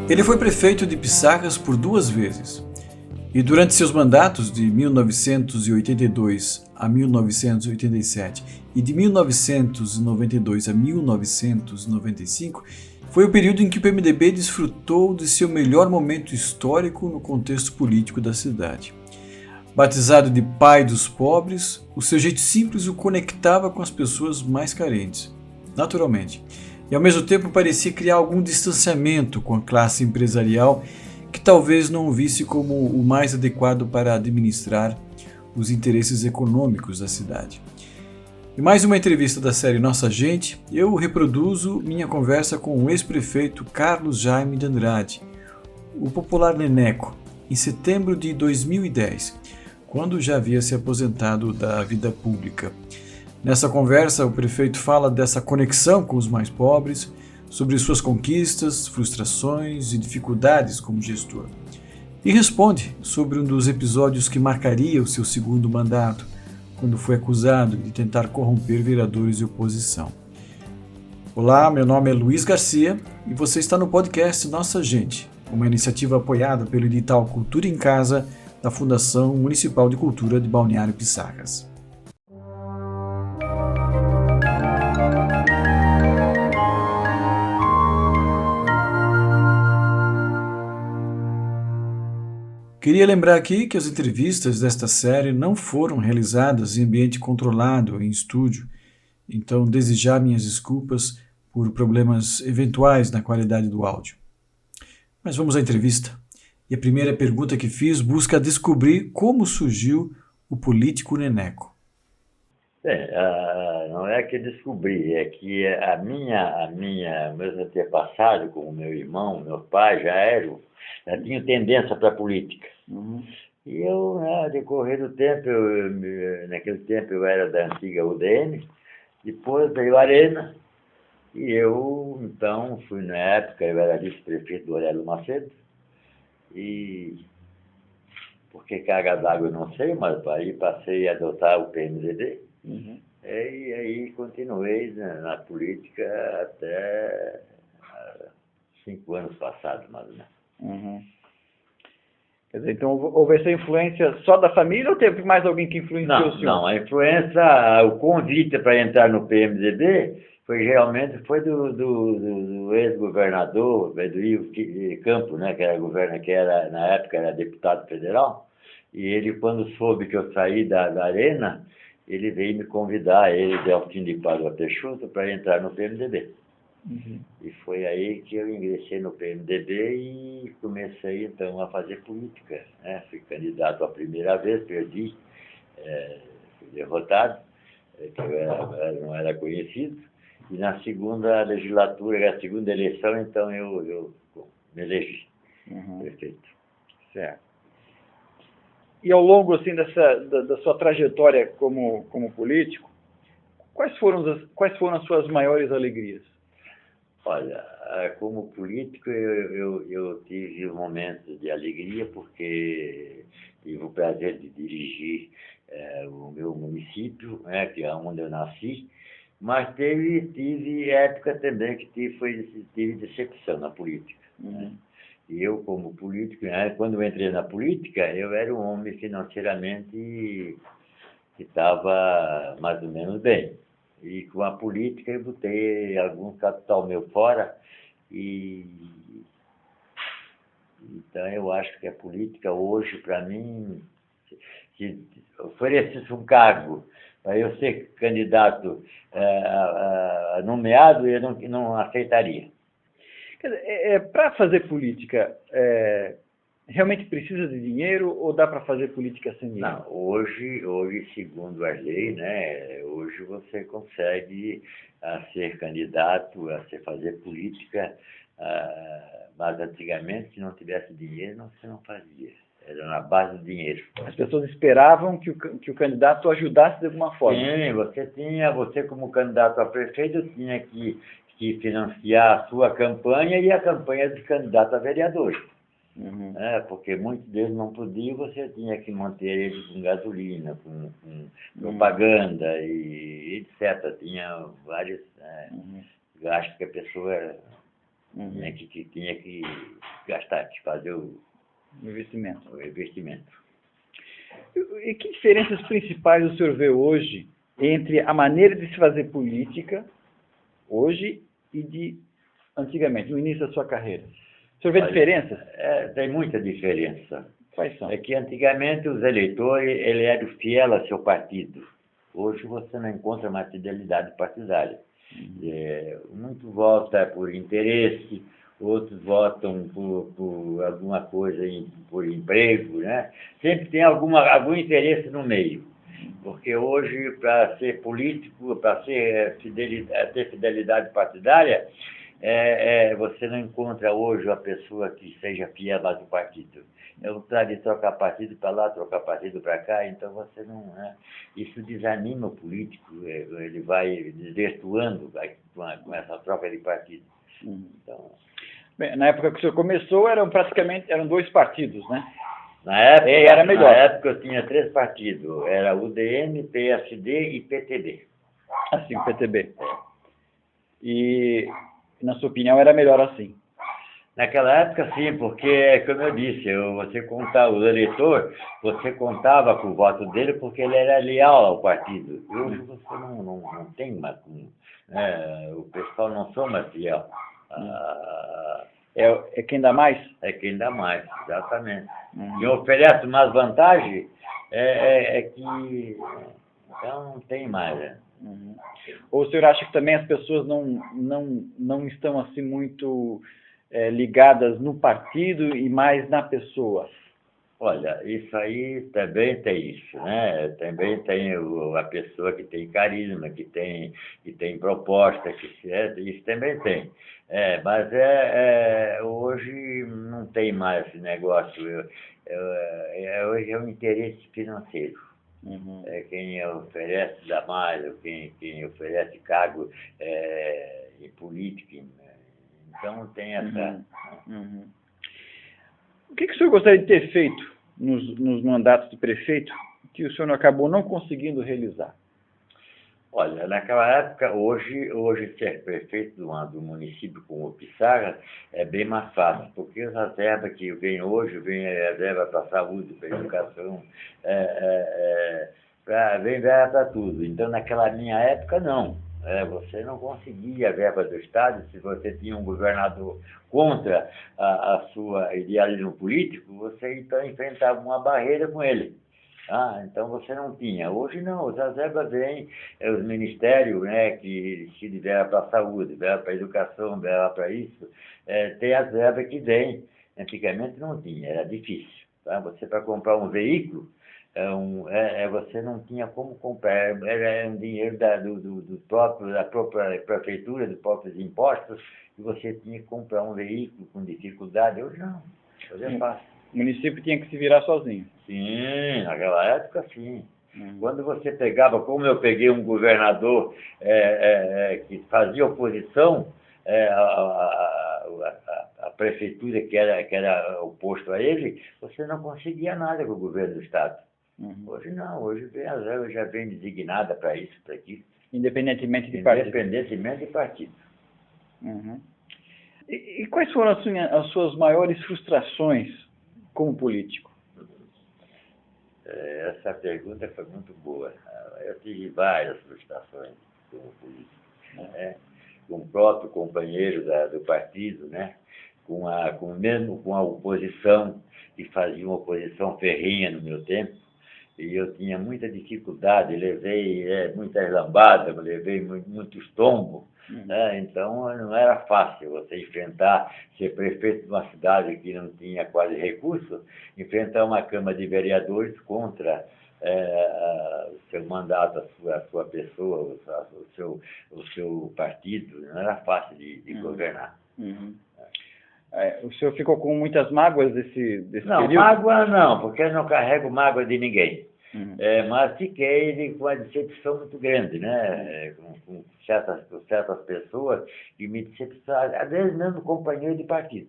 Ele foi prefeito de Pissarras por 2 vezes, e durante seus mandatos de 1982 a 1987 e de 1992 a 1995, foi o período em que o PMDB desfrutou de seu melhor momento histórico no contexto político da cidade. Batizado de pai dos pobres, o seu jeito simples o conectava com as pessoas mais carentes, naturalmente, e ao mesmo tempo parecia criar algum distanciamento com a classe empresarial que talvez não o visse como o mais adequado para administrar os interesses econômicos da cidade. Em mais uma entrevista da série Nossa Gente, eu reproduzo minha conversa com o ex-prefeito Carlos Jaime de Andrade, o popular Neneco, em setembro de 2010, quando já havia se aposentado da vida pública. Nessa conversa, o prefeito fala dessa conexão com os mais pobres, sobre suas conquistas, frustrações e dificuldades como gestor. E responde sobre um dos episódios que marcaria o seu segundo mandato, quando foi acusado de tentar corromper vereadores de oposição. Olá, meu nome é Luiz Garcia e você está no podcast Nossa Gente, uma iniciativa apoiada pelo edital Cultura em Casa da Fundação Municipal de Cultura de Balneário Pissarras. Queria lembrar aqui que as entrevistas desta série não foram realizadas em ambiente controlado, em estúdio, então desejar minhas desculpas por problemas eventuais na qualidade do áudio. Mas vamos à entrevista. E a primeira pergunta que fiz busca descobrir como surgiu o político Neneco. Não é que descobri, é que meus antepassados, como meu irmão, meu pai, já tinham tendência para a política. Uhum. E eu, no decorrer do tempo, naquele tempo eu era da antiga UDN, depois veio a Arena, e eu, então, na época, eu era vice-prefeito do Aurélio Macedo, e por que carga d'água eu não sei, mas aí passei a adotar o PMDB. Uhum. E aí continuei na política até 5 anos passados, mais ou menos. Uhum. Quer dizer, então houve essa influência só da família ou teve mais alguém que influenciou o senhor? Não, a influência, o convite para entrar no PMDB geralmente foi do ex-governador, do Ivo Campos, né, que era, na época era deputado federal, e ele, quando soube que eu saí da Arena, ele veio me convidar, ele de Altim de Pádua Peixoto, para entrar no PMDB. Uhum. E foi aí que eu ingressei no PMDB e comecei, então, a fazer política, né? Fui candidato a primeira vez, perdi, fui derrotado, que eu não era conhecido. E na segunda legislatura, a segunda eleição, então, eu me elegi prefeito. Certo. E ao longo assim, da sua trajetória como político, quais foram as suas maiores alegrias? Olha, como político eu tive momentos de alegria porque tive o prazer de dirigir o meu município, né, que é onde eu nasci, mas tive época também que tive decepção na política. Né? E eu, como político, quando eu entrei na política, eu era um homem financeiramente que estava mais ou menos bem. E com a política eu botei algum capital meu fora e então eu acho que a política hoje, para mim, se oferecesse um cargo para eu ser candidato nomeado, eu não aceitaria. Quer dizer, para fazer política, realmente precisa de dinheiro ou dá para fazer política sem dinheiro? Não, hoje, segundo as leis, né, hoje você consegue ser candidato, fazer política, mas antigamente, se não tivesse dinheiro, você não fazia. Era na base do dinheiro. As pessoas esperavam que o candidato ajudasse de alguma forma. Sim, você como candidato a prefeito tinha que financiar a sua campanha e a campanha do candidato a vereador. Uhum. Porque muitos deles não podiam, você tinha que manter eles com gasolina, com propaganda e etc. Tinha vários gastos que a pessoa Tinha que gastar, que fazer o Investimento. investimento. E que diferenças principais o senhor vê hoje entre a maneira de se fazer política hoje e de antigamente, no início da sua carreira? O senhor vê diferenças? Tem muita diferença. Quais são? É que antigamente os eleitores ele eram fiel ao seu partido. Hoje você não encontra mais fidelidade partidária. Muito vota por interesse, outros votam por alguma coisa, por emprego, né? Sempre tem algum interesse no meio. Porque hoje, para ser político, para ter fidelidade partidária, você não encontra hoje uma pessoa que seja fiel ao partido. É o de trocar partido para lá, trocar partido para cá, então você não... Né? Isso desanima o político, ele vai desvirtuando com essa troca de partido. Então, bem, na época que o senhor começou, eram dois partidos, né? Era melhor. Na época eu tinha 3 partidos, era UDN, PSD e PTB. Assim, o PTB. E, na sua opinião, era melhor assim? Naquela época, sim, porque, como eu disse, você contava, o eleitor, você contava com o voto dele porque ele era leal ao partido. Hoje você não tem mais, o pessoal não sou mais fiel. É quem dá mais? É quem dá mais, exatamente. Quem oferece mais vantagem que... Então não tem mais, né? Ou o senhor acha que também as pessoas não estão assim muito ligadas no partido e mais na pessoa? Olha, isso aí também tem isso, né? Também tem a pessoa que tem carisma, que tem proposta, isso também tem. Mas hoje não tem mais esse negócio. Hoje é um interesse financeiro. Quem oferece dá mais, ou quem oferece cargo em política. Então tem essa... O que o senhor gostaria de ter feito nos mandatos de prefeito que o senhor acabou não conseguindo realizar? Olha, naquela época, hoje ser prefeito do município como o Pissarra é bem mais fácil, porque as verbas que vem hoje, vem a verba para a saúde, para a educação, vem verba para tudo. Então, naquela minha época, não. Você não conseguia a verba do Estado se você tinha um governador contra a sua idealismo político, você então enfrentava uma barreira com ele. Então você não tinha. Hoje não, as verbas vêm, os ministérios, né, que se verba para a saúde, verba para a educação, verba para isso, tem as verbas que vêm. Antigamente não tinha, era difícil. Tá? Você para comprar um veículo, você não tinha como comprar, era um dinheiro da própria prefeitura, dos próprios impostos, e você tinha que comprar um veículo com dificuldade. Hoje não, hoje é fácil. O município tinha que se virar sozinho. Sim, naquela época sim. Quando você pegava, como eu peguei um governador que fazia oposição à prefeitura que era oposto a ele, você não conseguia nada com o governo do Estado. Hoje não, hoje a verba já vem designada para isso, para aquilo. Independentemente de partido. Independentemente de partido. E quais foram as suas maiores frustrações como político? Essa pergunta foi muito boa. Eu tive várias frustrações como político, né? Com o próprio companheiro do partido, né? Mesmo com a oposição, que fazia uma oposição ferrenha no meu tempo, e eu tinha muita dificuldade, levei muitas lambadas, levei muitos tombos, né? Então não era fácil você enfrentar, ser prefeito de uma cidade que não tinha quase recursos, enfrentar uma Câmara de Vereadores contra o seu mandato, a sua pessoa, o seu partido. Não era fácil de governar. O senhor ficou com muitas mágoas desse período? Não, mágoa não, porque eu não carrego mágoa de ninguém. Mas fiquei com uma decepção muito grande, né? Com certas pessoas que me decepcionaram, às vezes mesmo companheiro de partido.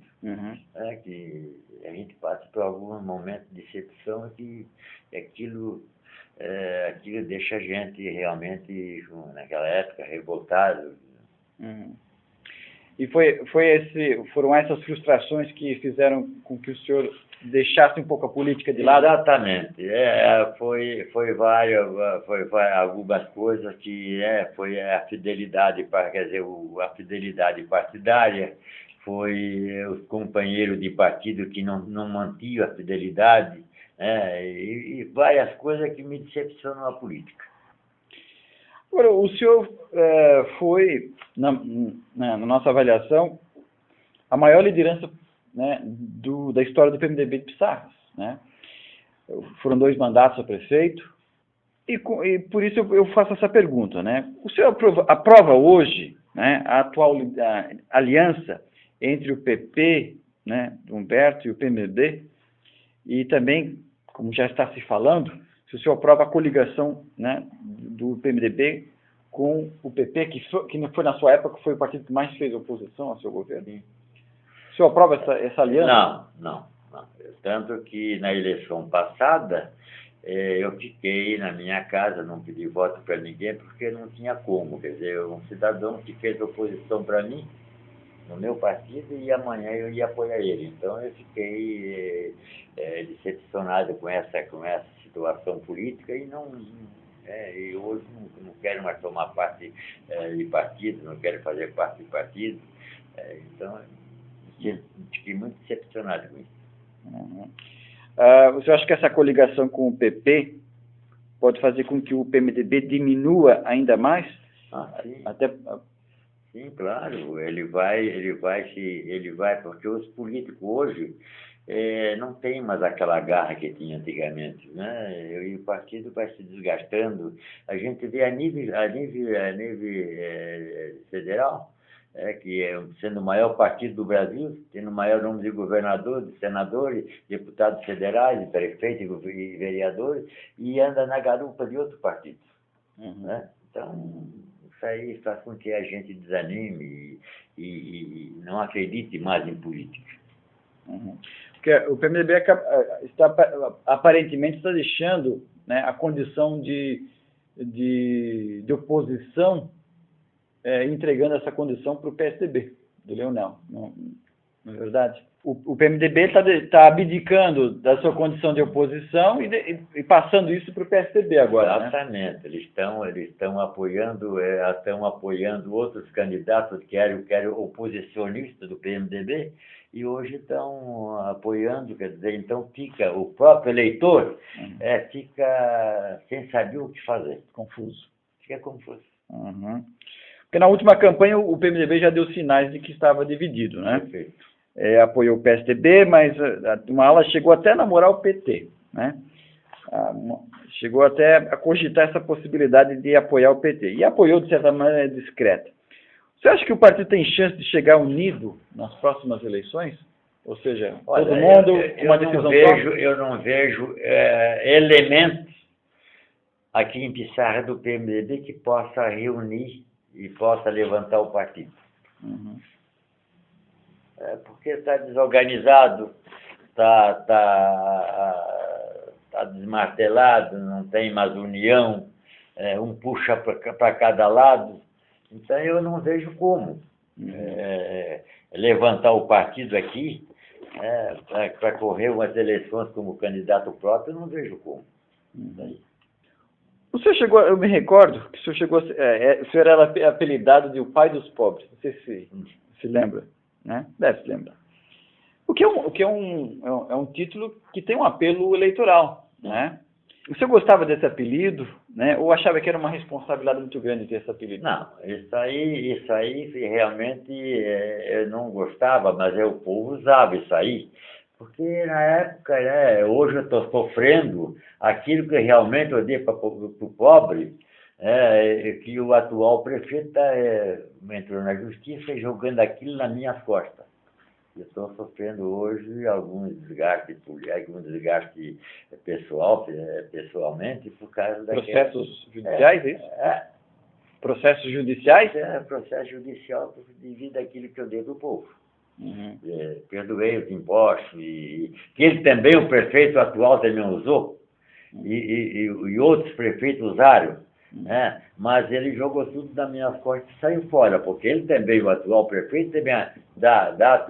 Que a gente passa por algum momento de decepção que aquilo deixa a gente realmente, naquela época, revoltado. E foram essas frustrações que fizeram com que o senhor deixasse um pouco a política de lado? Exatamente. Foi algumas coisas que foi a fidelidade, quer dizer, a fidelidade partidária, foi os companheiros de partido que não mantinham a fidelidade, e várias coisas que me decepcionam na política. Agora, o senhor foi, na nossa avaliação, a maior liderança, né, da história do PMDB de Pissarras, né? Foram 2 mandatos a prefeito, e por isso eu faço essa pergunta, né? O senhor aprova hoje, né, a atual aliança entre o PP, né, do Humberto, e o PMDB, e também, como já está se falando, se o senhor aprova a coligação, né, do PMDB com o PP, que foi na sua época, foi o partido que mais fez oposição ao seu governo? O senhor aprova essa aliança? Não. Tanto que na eleição passada, eu fiquei na minha casa, não pedi voto para ninguém, porque não tinha como. Quer dizer, um cidadão que fez oposição para mim, no meu partido, e amanhã eu ia apoiar ele. Então eu fiquei decepcionado com essa situação política e e hoje não quero mais tomar parte de partido, não quero fazer parte de partido. Então fiquei muito decepcionado com isso. Uhum. Você acha que essa coligação com o PP pode fazer com que o PMDB diminua ainda mais? Sim. Até... Sim, claro, ele vai, porque os políticos hoje não tem mais aquela garra que tinha antigamente, né? E o partido vai se desgastando. A gente vê a nível federal, que sendo o maior partido do Brasil, tendo o maior número de governadores, de senadores, deputados federais, de prefeitos e vereadores, e anda na garupa de outro partido. Uhum. Né? Então, isso aí faz com que a gente desanime e não acredite mais em política. Uhum. Porque o PMDB aparentemente está deixando, né, a condição de oposição, entregando essa condição para o PSDB, do Leonel. Não é verdade? O PMDB está abdicando da sua condição de oposição e passando isso para o PSDB agora. Exatamente. Né? Eles estão apoiando outros candidatos que eram oposicionistas do PMDB e hoje estão apoiando, quer dizer, então fica o próprio eleitor fica sem saber o que fazer. Confuso. Fica confuso. Uhum. Porque na última campanha o PMDB já deu sinais de que estava dividido, né? Perfeito. Apoiou o PSDB, mas uma ala chegou até a namorar o PT, né? Chegou até a cogitar essa possibilidade de apoiar o PT. E apoiou de certa maneira discreta. Você acha que o partido tem chance de chegar unido nas próximas eleições? Ou seja, todo mundo com uma decisão própria? Eu não vejo elementos aqui em Pissarra do PMDB que possa reunir e possa levantar o partido. Uhum. Porque está desorganizado, está desmartelado, não tem mais união, um puxa para cada lado. Então eu não vejo como levantar o partido aqui para correr umas eleições como candidato próprio, eu não vejo como. O senhor chegou, eu me recordo que o senhor chegou, o senhor era apelidado de o pai dos pobres, não sei se lembra, né? Deve se lembrar. O que é um título que tem um apelo eleitoral, né? O senhor gostava desse apelido, né? Ou achava que era uma responsabilidade muito grande ter esse apelido? Não, isso aí realmente eu não gostava, mas o povo usava isso aí. Porque na época, hoje eu estou sofrendo aquilo que realmente eu dei para o pobre, que o atual prefeito entrou na justiça e jogando aquilo nas minhas costas. Eu estou sofrendo hoje alguns desgastes pessoalmente por causa processos judiciais, é isso? Processos judiciais? Processo judicial devido àquilo que eu dei para o povo. Uhum. Perdoei os impostos e que ele também, o prefeito atual também usou e outros prefeitos usaram. né? Mas ele jogou tudo nas minhas costas e saiu fora, porque ele também, o atual prefeito, também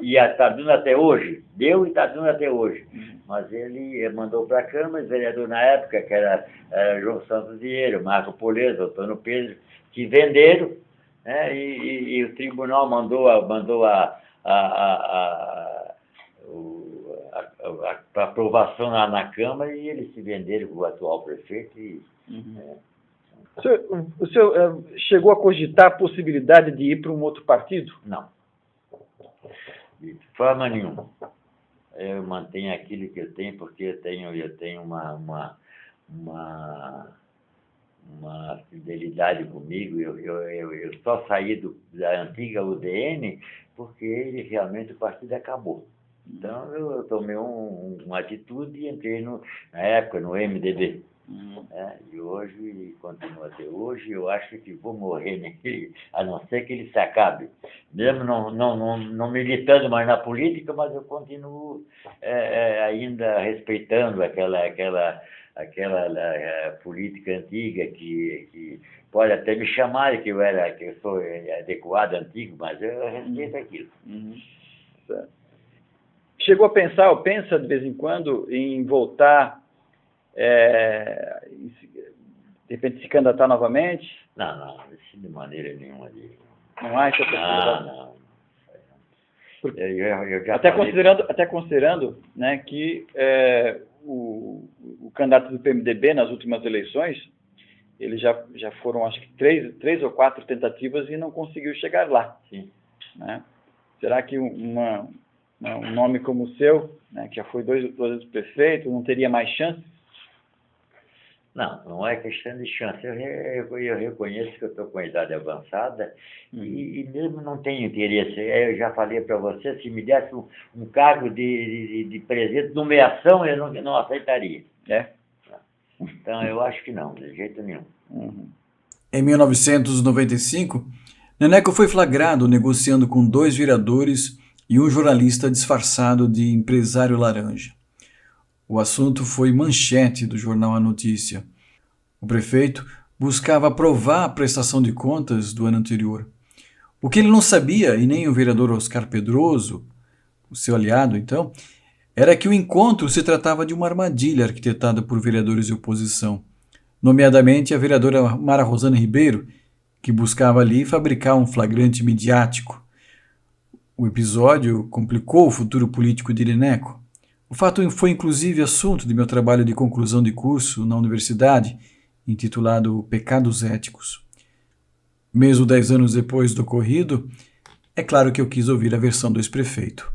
e está dando até hoje, deu e está dando até hoje. Mas ele mandou para a Câmara, os vereadores na época, que era João Santos Vieira, Marco Poleza, Antônio Pedro, que venderam, né? E o tribunal mandou a aprovação na Câmara e eles se venderam para o atual prefeito. O senhor chegou a cogitar a possibilidade de ir para um outro partido? Não. De forma nenhuma. Eu mantenho aquilo que eu tenho, porque eu tenho uma fidelidade comigo. Eu só saí da antiga UDN porque ele realmente o partido acabou. Então eu tomei uma atitude e entrei na época no MDB. E hoje, continuo até hoje, eu acho que vou morrer nele, a não ser que ele se acabe. Mesmo não militando mais na política, mas eu continuo ainda respeitando aquela política antiga que pode até me chamar que eu sou adequado, antigo, mas eu respeito aquilo. Certo. Chegou a pensar, ou pensa de vez em quando, em voltar, de repente se candidatar novamente? Não, de maneira nenhuma. Não há essa possibilidade? Não. Até considerando, né, que o candidato do PMDB nas últimas eleições, ele já foram, acho que, três ou quatro tentativas e não conseguiu chegar lá. Sim. Né? Será que um nome como o seu, né, que já foi duas vezes prefeito, não teria mais chance? Não é questão de chance. Eu reconheço que eu estou com a idade avançada e mesmo não tenho interesse. Eu já falei para você, se me desse um cargo de presidente, nomeação, eu não aceitaria. Então, eu acho que não, de jeito nenhum. Em 1995, Neneco foi flagrado negociando com 2 vereadores e um jornalista disfarçado de empresário laranja. O assunto foi manchete do jornal A Notícia. O prefeito buscava aprovar a prestação de contas do ano anterior. O que ele não sabia, e nem o vereador Oscar Pedroso, o seu aliado então, era que o encontro se tratava de uma armadilha arquitetada por vereadores de oposição, nomeadamente a vereadora Mara Rosana Ribeiro, que buscava ali fabricar um flagrante midiático. O episódio complicou o futuro político de Neneco. O fato foi inclusive assunto de meu trabalho de conclusão de curso na universidade, intitulado Pecados Éticos. Mesmo 10 anos depois do ocorrido, é claro que eu quis ouvir a versão do ex-prefeito.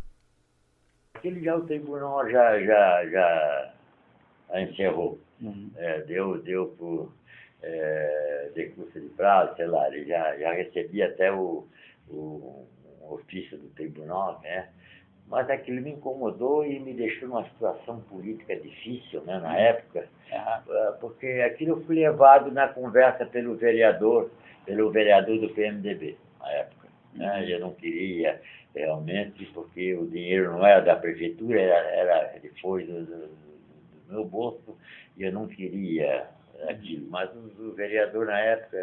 Aquele já o tribunal já encerrou. Deu por decurso de prazo, sei lá, ele já recebia até o ofício do tribunal, né? Mas aquilo me incomodou e me deixou numa situação política difícil, né, na época, porque aquilo eu fui levado na conversa pelo vereador do PMDB, na época. Né? Eu não queria realmente, porque o dinheiro não era da prefeitura, foi do meu bolso, e eu não queria aquilo. Mas o vereador, na época,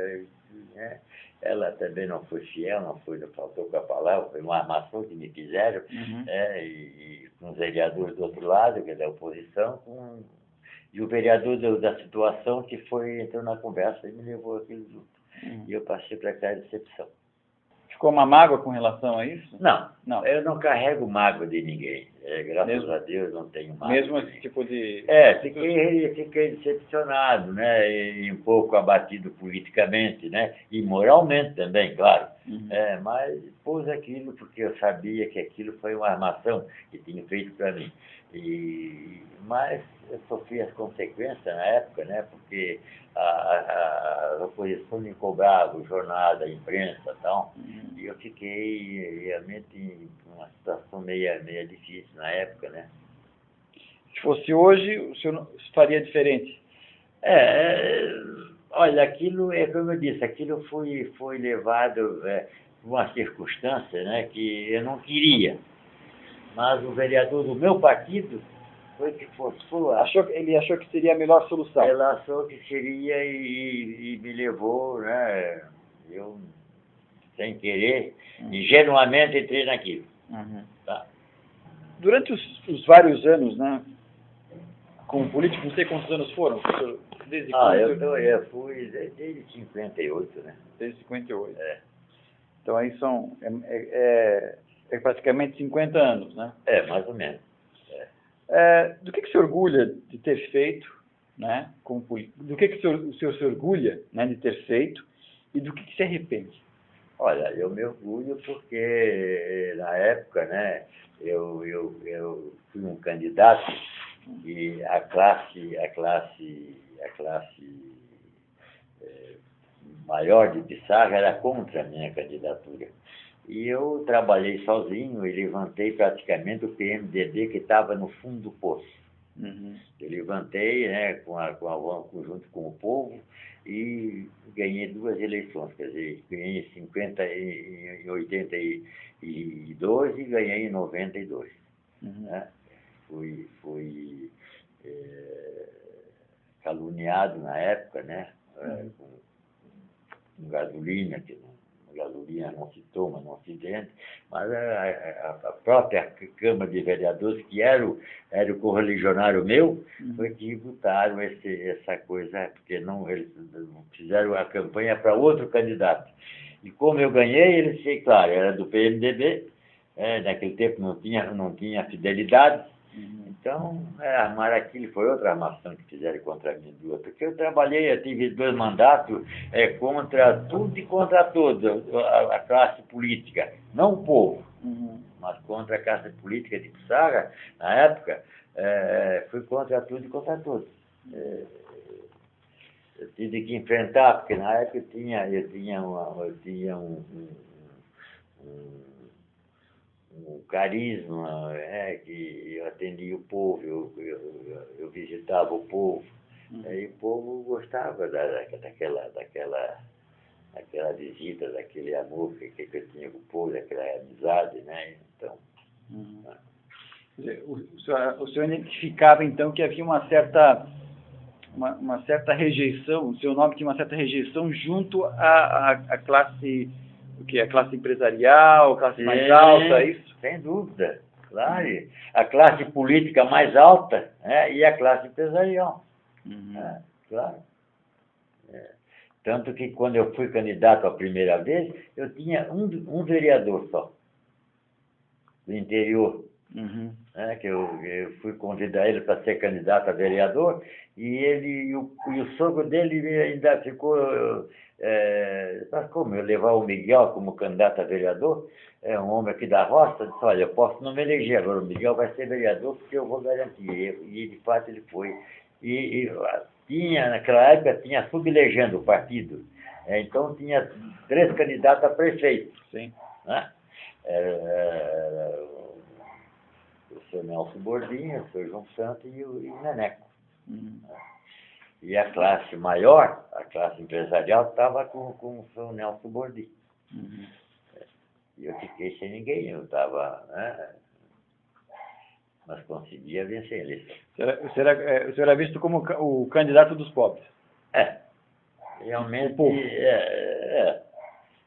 né, ela também não foi fiel, não faltou com a palavra, foi uma armação que me fizeram, e com os vereadores do outro lado, que é da oposição, e o vereador da situação que entrou na conversa e me levou aquilo junto. E eu passei para aquela decepção. Ficou uma mágoa com relação a isso? Não. Eu não carrego mágoa de ninguém. Graças a Deus não tenho mágoa. Mesmo esse tipo de... Fiquei decepcionado, né? E um pouco abatido politicamente, né? E moralmente também, claro. Mas pus aquilo porque eu sabia que aquilo foi uma armação que tinha feito para mim. Mas eu sofri as consequências na época, né? Porque a oposição me cobrava, o jornal, a imprensa e tal. E eu fiquei realmente em uma situação meio difícil na época, né? Se fosse hoje, o senhor faria diferente? Olha, aquilo é como eu disse, aquilo foi levado por uma circunstância, né, que eu não queria. Mas o vereador do meu partido foi que postular. Ele achou que seria a melhor solução. Ela achou que seria e me levou, né? Eu, sem querer, ingenuamente entrei naquilo. Uhum. Tá? Durante os vários anos, né, como político, não sei quantos anos foram, desde quando? Eu fui desde 58, né? Desde 58. É. Então aí é praticamente 50 anos, né? Mais ou menos. Do que se orgulha de ter feito, né, como político? Do que o senhor se orgulha, né, de ter feito e do que se arrepende? Olha, eu me orgulho porque na época, né, eu fui um candidato e a classe maior de Pissarra era contra a minha candidatura. E eu trabalhei sozinho e levantei praticamente o PMDB que estava no fundo do poço. Uhum. Eu levantei, né, junto com o povo e ganhei 2 eleições. Quer dizer, ganhei em 82 e ganhei em 92. Uhum. Né? Fui caluniado na época, né, com gasolina, gasolina não se toma no Ocidente, mas a própria Câmara de Vereadores, que era o correligionário meu, foi que botaram essa coisa, porque eles fizeram a campanha para outro candidato. E como eu ganhei, eles disseram, claro, era do PMDB, naquele tempo não tinha fidelidade. Então, armar aquilo foi outra armação que fizeram contra mim, porque eu tive 2 mandatos contra tudo e contra todos, a classe política, não o povo, mas contra a classe política de Pissarra, na época, fui contra tudo e contra todos. Eu tive que enfrentar, porque na época eu tinha um carisma, que eu atendia o povo, eu visitava o povo, e o povo gostava daquela visita, daquele amor que eu tinha com o povo, daquela amizade, né? Então, O senhor identificava então que havia uma certa rejeição, o seu nome tinha uma certa rejeição junto à classe, a classe empresarial, a classe mais alta, é isso? Sem dúvida, claro. A classe política mais alta, e a classe empresarial. Claro. Tanto que quando eu fui candidato a primeira vez, eu tinha um vereador só, do interior. Que eu fui convidar ele para ser candidato a vereador, e o sogro dele ainda ficou, mas como eu levar o Miguel como candidato a vereador, um homem aqui da roça, disse, olha, eu posso não me eleger, agora o Miguel vai ser vereador porque eu vou garantir, e de fato ele foi. Naquela época tinha sublegendo o partido, então tinha 3 candidatos a prefeito. Sim. Né? O senhor Nelson Bordinha, o senhor João Santos e o Neneco. E a classe maior, a classe empresarial, estava com o senhor Nelson Bordinha. E eu fiquei sem ninguém, eu estava, mas conseguia vencer a eleição. O senhor era visto como o candidato dos pobres. Realmente,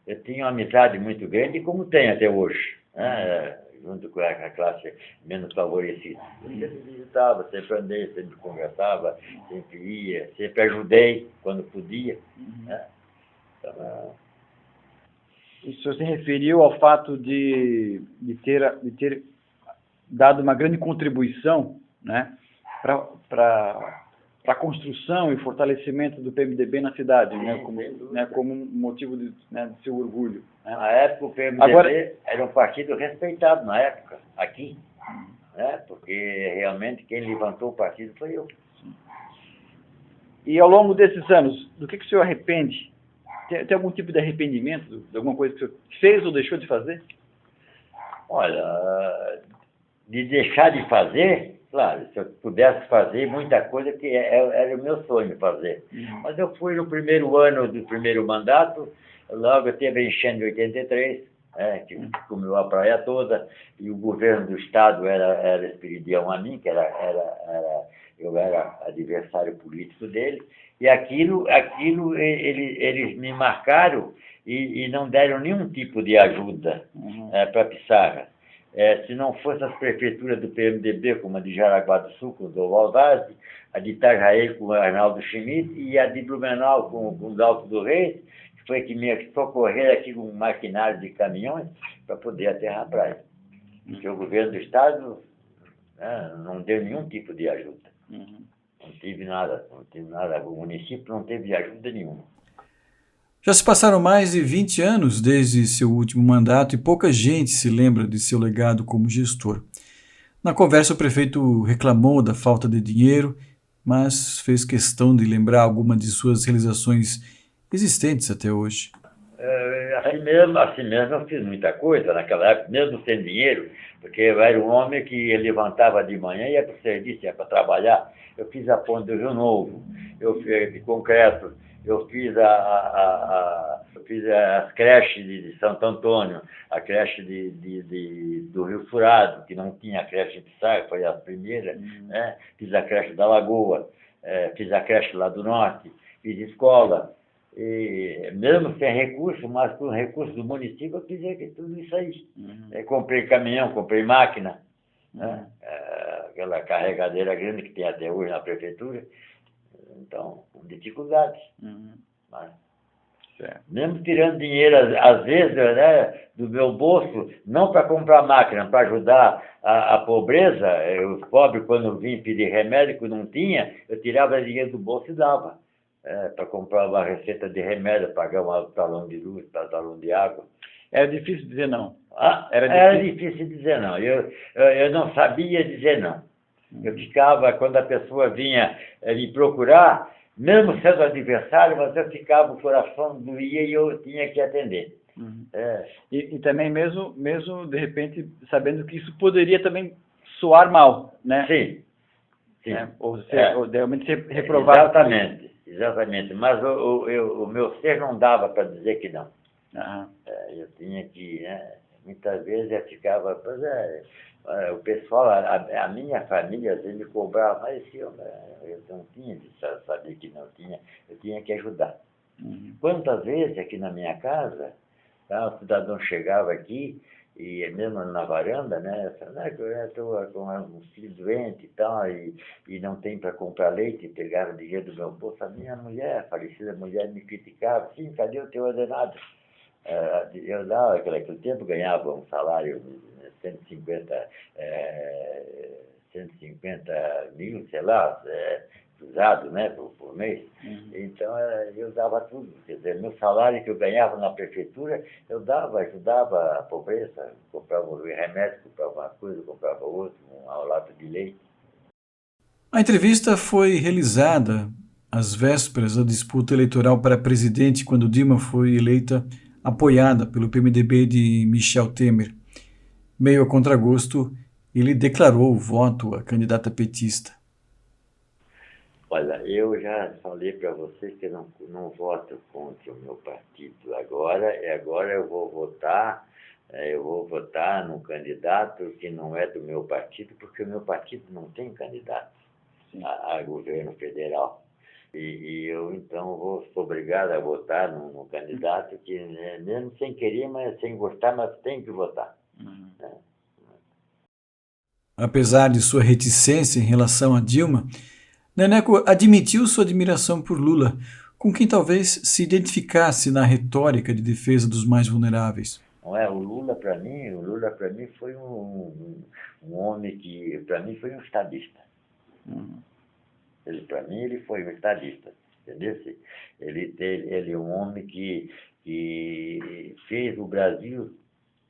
eu tinha uma amizade muito grande, como tenho até hoje, junto com a classe menos favorecida. Eu sempre visitava, sempre andei, sempre conversava, sempre ia, sempre ajudei quando podia. Então, o senhor se referiu ao fato de ter dado uma grande contribuição, né, para a construção e fortalecimento do PMDB na cidade, como motivo de seu orgulho. Né? Na época, o PMDB era um partido respeitado, na época, aqui, porque realmente quem levantou o partido foi eu. E ao longo desses anos, do que o senhor arrepende? Tem algum tipo de arrependimento de alguma coisa que o senhor fez ou deixou de fazer? Olha, de deixar de fazer, claro, se eu pudesse fazer muita coisa, que era o meu sonho fazer. Mas eu fui no primeiro ano do primeiro mandato, logo teve a enchente de 83, que comeu a praia toda, e o governo do estado era esperidião a mim, que eu era adversário político dele, e aquilo eles me marcaram e não deram nenhum tipo de ajuda para Pissarra. Se não fosse as prefeituras do PMDB, como a de Jaraguá do Sul, com o Dom Valdazzi, a de Itajaí com o Arnaldo Schmidt e a de Blumenau com o Dalto do Reis, que foi que me socorreram aqui com um maquinário de caminhões para poder aterrar a praia. Porque o governo do estado não deu nenhum tipo de ajuda. Não tive nada. O município não teve ajuda nenhuma. Já se passaram mais de 20 anos desde seu último mandato e pouca gente se lembra de seu legado como gestor. Na conversa, o prefeito reclamou da falta de dinheiro, mas fez questão de lembrar alguma de suas realizações existentes até hoje. Assim mesmo eu fiz muita coisa naquela época, mesmo sem dinheiro, porque eu era um homem que levantava de manhã, ia para o serviço, ia para trabalhar. Eu fiz a ponte do Rio Novo, eu fiz de concreto, eu fiz as creches de Santo Antônio, a creche do Rio Furado, que não tinha creche em Pissarra, foi a primeira, fiz a creche da Lagoa, fiz a creche lá do Norte, fiz escola, e mesmo sem recurso, mas com recurso do município, eu fiz tudo isso aí. Comprei caminhão, comprei máquina, aquela carregadeira grande que tem até hoje na prefeitura. Então, com dificuldades. Mas, mesmo tirando dinheiro, às vezes, do meu bolso, não para comprar máquina, para ajudar a pobreza, os pobres, quando vinham pedir remédio, que não tinha, eu tirava dinheiro do bolso e dava. Para comprar uma receita de remédio, pagar um talão de luz, um talão de água. Era difícil dizer não? Era difícil dizer não. Eu não sabia dizer não. Eu ficava, quando a pessoa vinha me procurar, mesmo sendo adversário, mas eu ficava, o coração doía e eu tinha que atender. E também mesmo, de repente, sabendo que isso poderia também soar mal, né? Sim. Ou realmente ser reprovado. Exatamente. Mas o meu ser não dava para dizer que não. Eu tinha que, muitas vezes eu ficava, o pessoal, a minha família, às vezes me cobrava, mas eu não tinha de saber que não tinha, eu tinha que ajudar. Quantas vezes aqui na minha casa, o cidadão chegava aqui, e mesmo na varanda, eu estou com um filho doente e tal, e não tem para comprar leite, e pegava dinheiro do meu bolso. A minha mulher, a falecida mulher, me criticava: sim, cadê o teu ordenado? Eu lá, naquele tempo, ganhava um salário de 150 mil, sei lá, usado, por mês. Então, eu dava tudo. Quer dizer, meu salário que eu ganhava na prefeitura, eu ajudava a pobreza, comprava um remédio, comprava uma coisa, comprava outra, uma lata de leite. A entrevista foi realizada às vésperas da disputa eleitoral para presidente, quando Dilma foi eleita apoiada pelo PMDB de Michel Temer. Meio a contragosto, ele declarou o voto à candidata petista. Olha, eu já falei para você que eu não voto contra o meu partido. Agora eu vou votar num candidato que não é do meu partido, porque o meu partido não tem candidato a governo federal. E eu, então, sou obrigado a votar num candidato que, mesmo sem querer, mas sem gostar, mas tem que votar. Apesar de sua reticência em relação a Dilma, Neneco admitiu sua admiração por Lula, com quem talvez se identificasse na retórica de defesa dos mais vulneráveis. Não é? O Lula para mim foi um homem que, para mim, foi um estadista. Para mim, ele foi um estadista, entendeu? Ele é um homem que fez o Brasil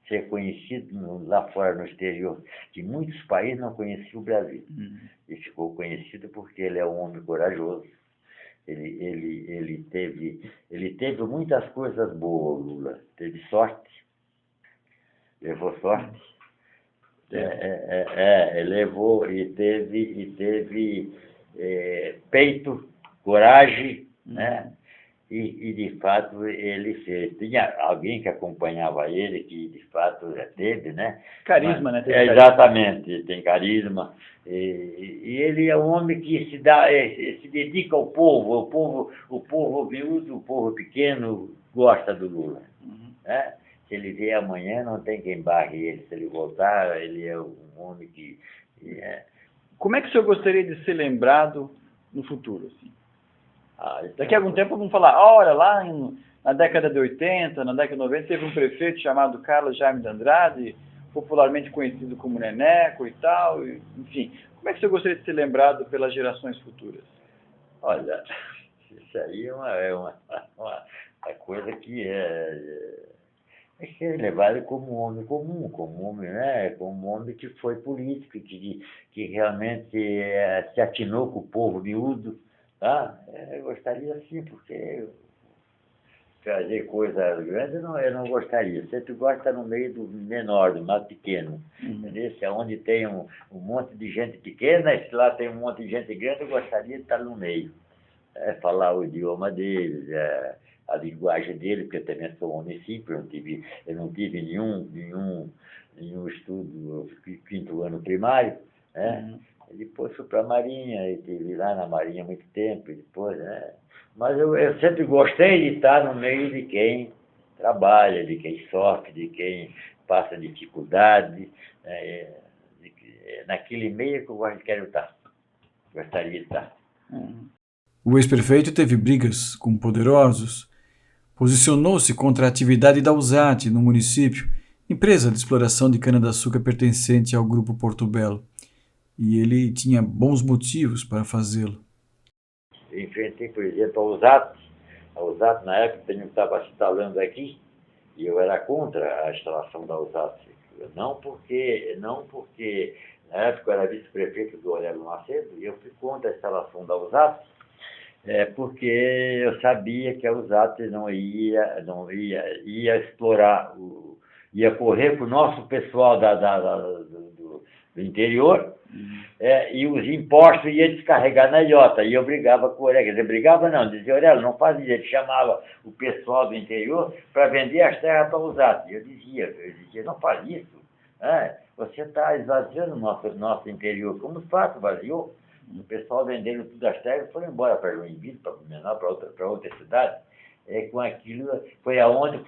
ser conhecido lá fora, no exterior, que muitos países não conheciam o Brasil. E ficou conhecido porque ele é um homem corajoso. Ele teve muitas coisas boas, o Lula. Teve sorte, levou sorte. Levou e teve peito, coragem, E de fato ele fez. Tinha alguém que acompanhava ele, que de fato já teve, né? Carisma, né? Teve Exatamente, tem carisma. E ele é um homem que se dedica ao povo, o povo miúdo, o povo pequeno gosta do Lula. Né? Se ele vier amanhã, não tem quem barre ele. Se ele voltar, ele é um homem que... Como é que o senhor gostaria de ser lembrado no futuro, assim? Daqui a algum tempo vamos falar, olha, lá na década de 80, na década de 90, teve um prefeito chamado Carlos Jaime de Andrade, popularmente conhecido como Neneco e tal, enfim. Como é que o senhor gostaria de ser lembrado pelas gerações futuras? Olha, isso aí é uma coisa que é ser levado como um homem comum, como um homem, né? Como um homem que foi político, que realmente se atinou com o povo miúdo. Eu gostaria sim, porque fazer coisa grande eu não gostaria. Sempre gosta no meio do menor, do mais pequeno. Se onde tem um monte de gente pequena, se lá tem um monte de gente grande, eu gostaria de estar no meio. Falar o idioma deles, a linguagem deles, porque eu também sou homem simples, eu não tive nenhum estudo, quinto ano primário, né? Depois fui para a Marinha, e estive lá na Marinha há muito tempo, e depois, né? Mas eu sempre gostei de estar no meio de quem trabalha, de quem sofre, de quem passa dificuldade, naquele meio que eu quero estar, gostaria de estar. O ex-prefeito teve brigas com poderosos, posicionou-se contra a atividade da USAT no município, empresa de exploração de cana-de-açúcar pertencente ao Grupo Porto Belo. E ele tinha bons motivos para fazê-lo. Eu enfrentei, por exemplo, a USAT. A USAT, na época, estava se instalando aqui, e eu era contra a instalação da USAT. Não porque na época eu era vice-prefeito do Aurélio Macedo, e eu fui contra a instalação da USAT, porque eu sabia que a USAT não ia explorar, ia correr para o nosso pessoal do interior, e os impostos ia descarregar na ilhota, e eu brigava com o Aurélio. Quer dizer, brigava não, dizia, Aurélio, não faz isso. Ele chamava o pessoal do interior para vender as terras para usar. Eu dizia, não faz isso. Você está esvaziando o nosso interior. Como fato, vaziou? O pessoal vendendo tudo as terras e foi embora para Joinville, para Blumenau, para outra cidade. Com aquilo, foi aonde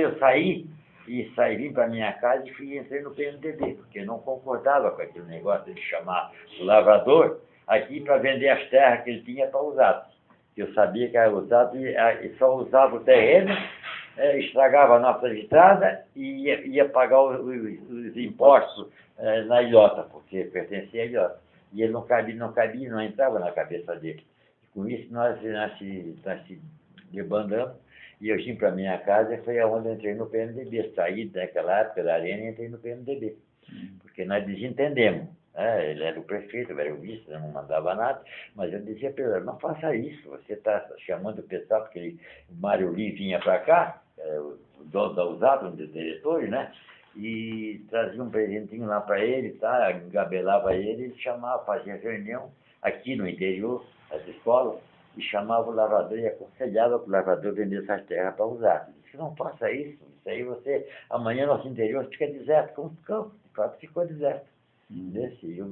eu saí, vim para minha casa e entrei no PMDB, porque eu não concordava com aquele negócio de chamar o lavrador aqui para vender as terras que ele tinha para usar. Eu sabia que era usado e só usava o terreno, estragava a nossa estrada e ia pagar os impostos na ilhota, porque pertencia à ilhota. E ele não cabia, não entrava na cabeça dele. E com isso nós se debandamos. E eu vim para minha casa e foi aonde eu entrei no PMDB. Saí daquela época da Arena e entrei no PMDB. Porque nós desentendemos. Ele era o prefeito, eu era o vice, eu não mandava nada. Mas eu dizia para ele, não faça isso. Você está chamando o pessoal, porque o Mário Lee vinha para cá, o dono da USAT, um dos diretores, né? E trazia um presentinho lá para ele, engabelava ele e chamava, fazia reunião aqui no interior, das escolas, e chamava o lavrador e aconselhava que o lavrador vendesse as terras para usar. Disse, não faça isso, isso aí amanhã nosso interior fica deserto, como ficou, de fato ficou deserto.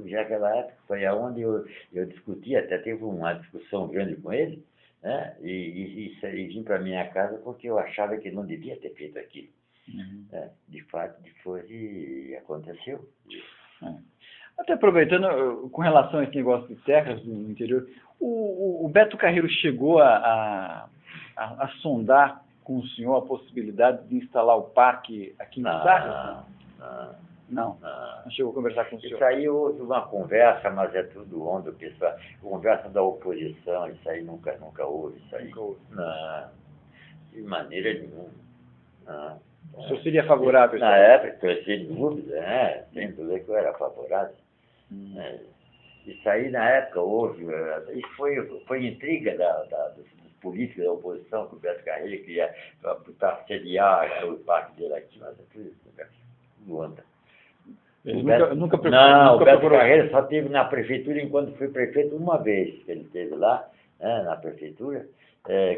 Já naquela época foi aonde eu discuti, até teve uma discussão grande com ele, né? E vim para minha casa porque eu achava que não devia ter feito aquilo. De fato, depois aconteceu. Até aproveitando, com relação a esse negócio de terras no interior, o Beto Carreiro chegou a sondar com o senhor a possibilidade de instalar o parque aqui em Sagres? Não chegou a conversar com o senhor? Isso aí houve uma conversa, mas é tudo onda, pessoal. Conversa da oposição, isso aí nunca houve. Isso aí. Nunca houve. Não, de maneira nenhuma. Não. O senhor seria favorável? Na época, sem dúvida, sem dúvida que eu era favorável. Isso aí, na época, houve. Isso foi intriga dos políticos da oposição, que o Beto Carreiro queria para sediar o parque dele aqui, mas é tudo onda. Não, o Beto Carreiro só esteve na prefeitura enquanto foi prefeito uma vez, que ele esteve lá, na prefeitura,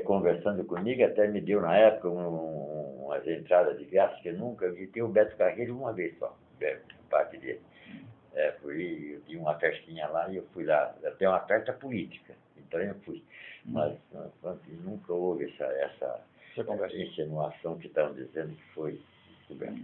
conversando comigo, até me deu na época umas entradas de graça que eu nunca visitei o Beto Carreiro uma vez só, parte dele. Eu tinha uma festinha lá e eu fui lá, até uma festa política, então eu fui. Mas nunca houve essa insinuação que estavam dizendo que foi descoberta.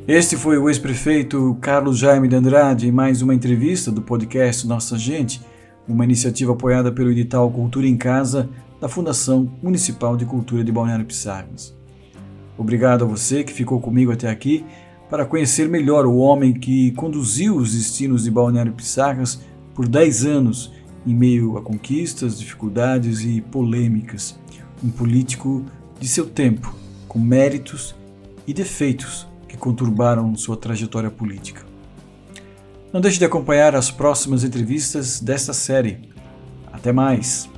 Este foi o ex-prefeito Carlos Jaime de Andrade em mais uma entrevista do podcast Nossa Gente, uma iniciativa apoiada pelo edital Cultura em Casa da Fundação Municipal de Cultura de Balneário Pissarras. Obrigado a você que ficou comigo até aqui para conhecer melhor o homem que conduziu os destinos de Balneário Pissarras por 10 anos em meio a conquistas, dificuldades e polêmicas. Um político de seu tempo, com méritos e defeitos que conturbaram sua trajetória política. Não deixe de acompanhar as próximas entrevistas desta série. Até mais!